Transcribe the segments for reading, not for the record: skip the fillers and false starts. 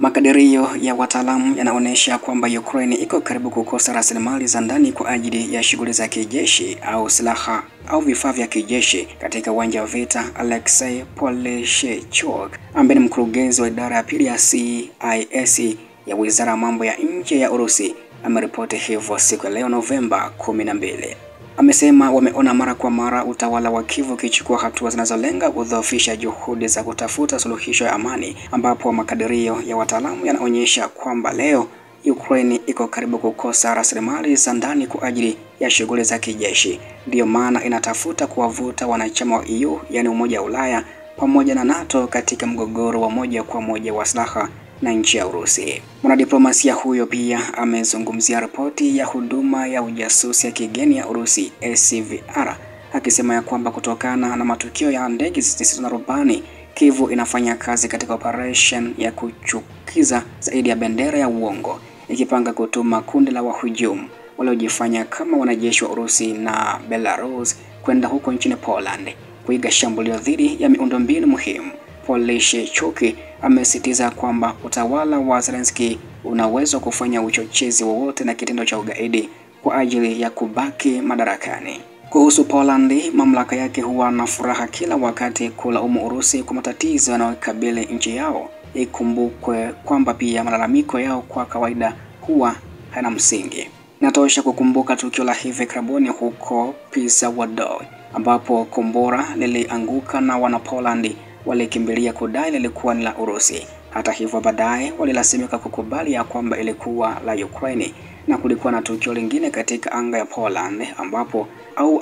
Makadirio ya wataalamu yanaonyesha kwamba Ukraine iko karibu kukosa rasilimali za ndani kwa ajili ya shughuli za kijeshi au silaha au vifaa vya kijeshi katika uwanja wa vita. Alexei Polishchuk, ambaye ni mkurugenzi wa idara ya pili ya CIS ya Wizara ya Mambo ya Nje ya Urusi, ameripoti hivyo siku ya leo Novemba 12. Amesema wameona mara kwa mara utawala wa Kyiv ukichukua hatua zinazolenga kudhoofisha juhudi za kutafuta suluhisho ya amani, ambapo makadirio ya wataalamu yanaonyesha kwamba leo Ukraine iko karibu kukosa rasilimali za ndani kwa ajili ya shughuli za kijeshi. Ndiyo maana inatafuta kuwavuta wanachama wa EU, yani Umoja wa Ulaya, pamoja na NATO katika mgogoro wa moja kwa moja wa silaha na nchi ya Urusi. Mwanadiplomasia huyo pia amezungumzia ripoti ya huduma ya ujasusi ya kigeni ya Urusi SVR, akisema ya kwamba kutokana na matukio ya ndege zisizo na rubani, Kyiv inafanya kazi katika operation ya kuchukiza zaidi ya bendera ya uongo, ikipanga kutuma kundi la wahujumu waliojifanya kama wanajeshi wa Urusi na Belarus kwenda huko nchini Poland kuiga shambulio dhidi ya miundombinu muhimu. Polishchuk amesisitiza kwamba utawala wa Zelensky unaweza kufanya uchochezi wowote na kitendo cha ugaidi kwa ajili ya kubaki madarakani. Kuhusu Poland, mamlaka yake huwa na furaha kila wakati kulaumu Urusi kwa matatizo yanayokabili nchi yao. Ikumbukwe kwamba pia malalamiko yao kwa kawaida huwa hana msingi. Natosha kukumbuka tukio la hivi karibuni huko Przeworsk, ambapo kombora lilianguka na wana Poland walikimbilia kudai lilikuwa ni la Urusi. Hata hivyo baadaye walilazimika kukubali ya kwamba ilikuwa la Ukraine, na kulikuwa na tukio lingine katika anga ya Poland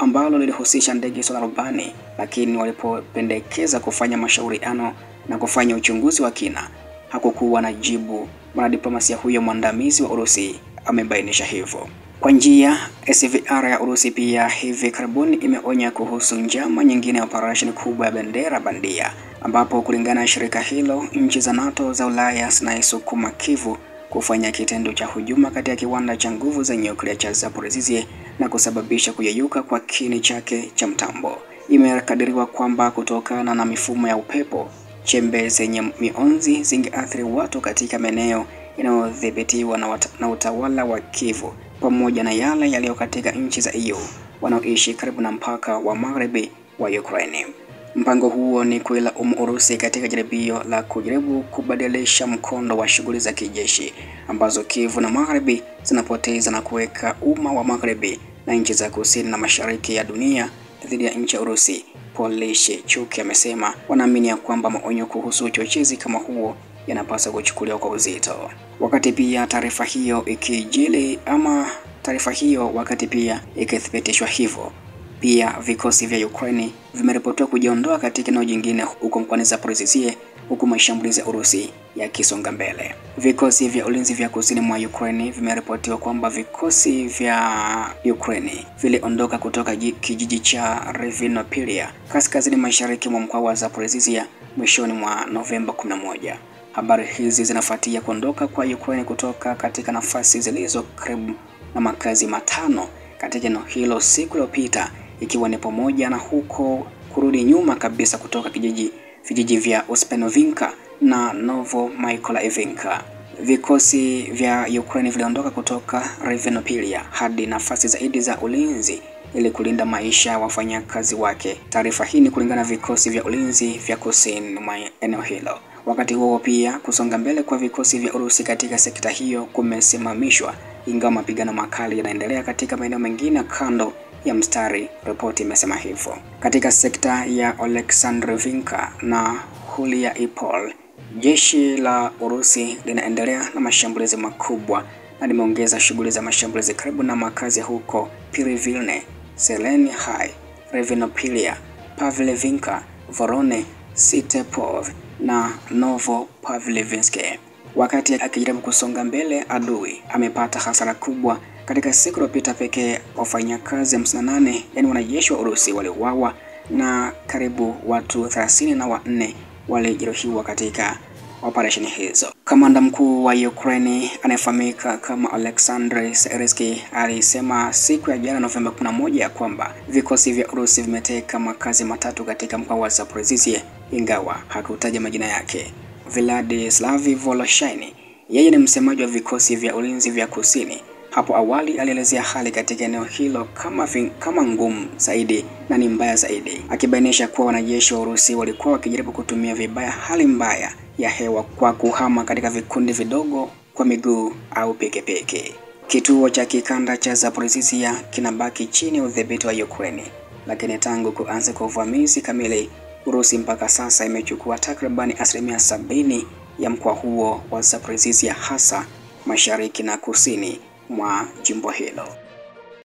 ambalo lilihusisha ndege zisizo na rubani, lakini walipopendekeza kufanya mashauriano na kufanya uchunguzi wa kina, hakukuwa na jibu. Mwanadiplomasia huyo mwandamizi wa Urusi amebainisha hivyo. Kwa njia, SVR ya Urusi pia hivi karibuni imeonya kuhusu njama nyingine ya operation kubwa ya bendera bandia, ambapo kulingana na shirika hilo, nchi za NATO za Ulaya zinaisukuma Kyiv kufanya kitendo cha hujuma katika kiwanda cha nguvu za nyuklia cha Zaporizhzhia na kusababisha kuyeyuka kwa kini chake cha mtambo. Imekadiriwa kwamba kutokana na mifumo ya upepo, chembe zenye mionzi zingeathiri watu katika maeneo yanayodhibitiwa na utawala wa Kyiv, pamoja na yale yaliyo katika nchi za EU wanaoishi karibu na mpaka wa magharibi wa Ukraine. Mpango huo ni kuilaumu Urusi katika jaribio la kujaribu kubadilisha mkondo wa shughuli za kijeshi ambazo Kyiv na magharibi zinapoteza na kuweka umma wa magharibi na nchi za kusini na mashariki ya dunia dhidi ya nchi ya Urusi. Polishchuk amesema wanaamini ya kwamba maonyo kuhusu uchochezi kama huo yanapaswa kuchukuliwa kwa uzito. Wakati pia taarifa hiyo ikithibitishwa hivyo, pia vikosi vya Ukraine vimeripotiwa kujiondoa katika eneo jingine huko mkoani Zaporizhzhia, huku mashambulizi ya Urusi yakisonga mbele. Vikosi vya ulinzi vya kusini mwa Ukraine vimeripotiwa kwamba vikosi vya Ukraine viliondoka kutoka kijiji cha Rivnopilya kaskazini mashariki mwa mkoa wa Zaporizhzhia mwishoni mwa Novemba 11. Habari hizi zinafuatia kuondoka kwa Ukraine kutoka katika nafasi zilizo karibu na makazi matano katika eneo hilo siku iliyopita, ikiwa ni pamoja na huko kurudi nyuma kabisa kutoka vijiji vya Uspenovinka na Novomykolaivka. Vikosi vya Ukraine viliondoka kutoka Rivnopilya hadi nafasi zaidi za ulinzi ili kulinda maisha ya wafanyakazi wake. Taarifa hii ni kulingana na vikosi vya ulinzi vya kusini mwa eneo hilo. Wakati huo pia kusonga mbele kwa vikosi vya Urusi katika sekta hiyo kumesimamishwa, ingawa mapigano makali yanaendelea katika maeneo mengine kando ya mstari, ripoti imesema hivyo. Katika sekta ya Oleksandrivka na Huliaipol, jeshi la Urusi linaendelea na mashambulizi makubwa na limeongeza shughuli za mashambulizi karibu na makazi huko Pryvilne, Zeleny High, Rivnopilya, Pavlivka, Vorone, Sitepov na Novopavlivsk. Wakati akijaribu kusonga mbele, adui amepata hasara kubwa. Katika siku iliyopita pekee, wafanyakazi 58, yani wanajeshi wa Urusi, waliuawa na karibu watu 34 walijeruhiwa katika operesheni hizo. Kamanda mkuu wa Ukraine anayefahamika kama Oleksandr Syrskyi alisema siku ya jana Novemba 11 kwamba vikosi vya Urusi vimeteka makazi matatu katika mkoa wa Zaporizhzhia, ingawa hakutaja majina yake. Vladislav Voloshyny, yeye ni msemaji wa vikosi vya ulinzi vya kusini, hapo awali alielezea hali katika eneo hilo kama ngumu zaidi na ni mbaya zaidi, akibainisha kuwa wanajeshi wa Urusi walikuwa wakijaribu kutumia vibaya hali mbaya ya hewa kwa kuhama katika vikundi vidogo kwa miguu au pikipiki. Kituo cha kikanda cha Zaporizhzhia kinabaki chini ya udhibiti wa Ukraine, lakini tangu kuanza kwa uvamizi kamili, Urusi mpaka sasa imechukua takribani 70% ya mkoa huo wa Zaporizhzhia, hasa mashariki na kusini mwa jimbo hilo.